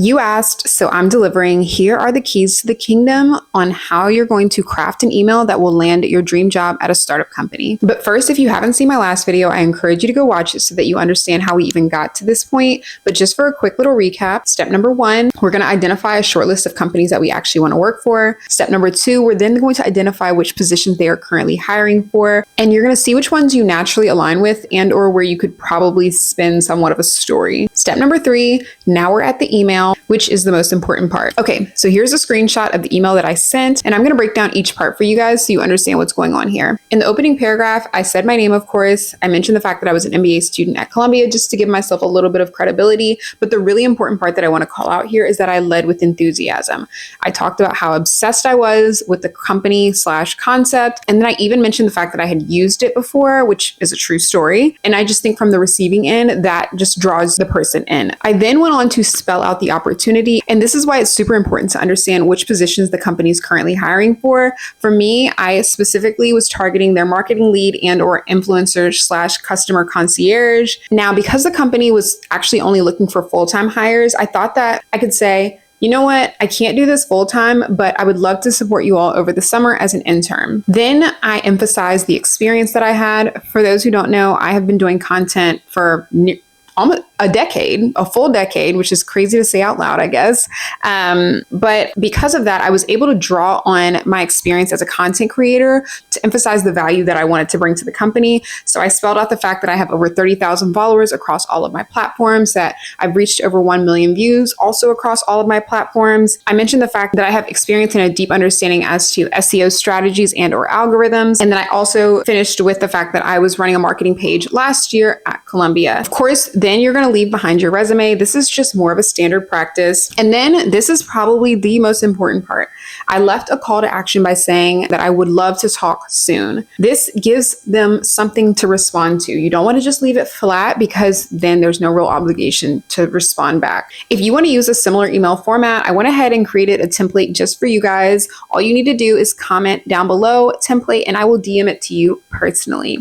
You asked, so I'm delivering. Here are the keys to the kingdom on how you're going to craft an email that will land your dream job at a startup company. But first, if you haven't seen my last video, I encourage you to go watch it so that you understand how we even got to this point. But just for a quick little recap, step number 1, we're going to identify a short list of companies that we actually want to work for. Step number 2, we're then going to identify which positions they are currently hiring for. And you're going to see which ones you naturally align with and or where you could probably spin somewhat of a story. Step number 3, now we're at the email, which is the most important part. Okay, so here's a screenshot of the email that I sent, and I'm gonna break down each part for you guys so you understand what's going on here. In the opening paragraph, I said my name, of course. I mentioned the fact that I was an MBA student at Columbia just to give myself a little bit of credibility. But the really important part that I wanna call out here is that I led with enthusiasm. I talked about how obsessed I was with the company/concept, and then I even mentioned the fact that I had used it before, which is a true story. And I just think from the receiving end, that just draws the person in. I then went on to spell out the opportunity. And this is why it's super important to understand which positions the company is currently hiring for. For me, I specifically was targeting their marketing lead and or influencer/customer concierge. Now, because the company was actually only looking for full-time hires, I thought that I could say, you know what, I can't do this full time, but I would love to support you all over the summer as an intern. Then I emphasized the experience that I had. For those who don't know, I have been doing content for almost a decade, a full decade, which is crazy to say out loud, I guess. But because of that, I was able to draw on my experience as a content creator to emphasize the value that I wanted to bring to the company. So I spelled out the fact that I have over 30,000 followers across all of my platforms, that I've reached over 1 million views also across all of my platforms. I mentioned the fact that I have experience and a deep understanding as to SEO strategies and or algorithms. And then I also finished with the fact that I was running a marketing page last year at Columbia. Of course, then you're going to leave behind your resume. This is just more of a standard practice. And then this is probably the most important part. I left a call to action by saying that I would love to talk soon. This gives them something to respond to. You don't want to just leave it flat because then there's no real obligation to respond back. If you want to use a similar email format, I went ahead and created a template just for you guys. All you need to do is comment down below template and I will DM it to you personally.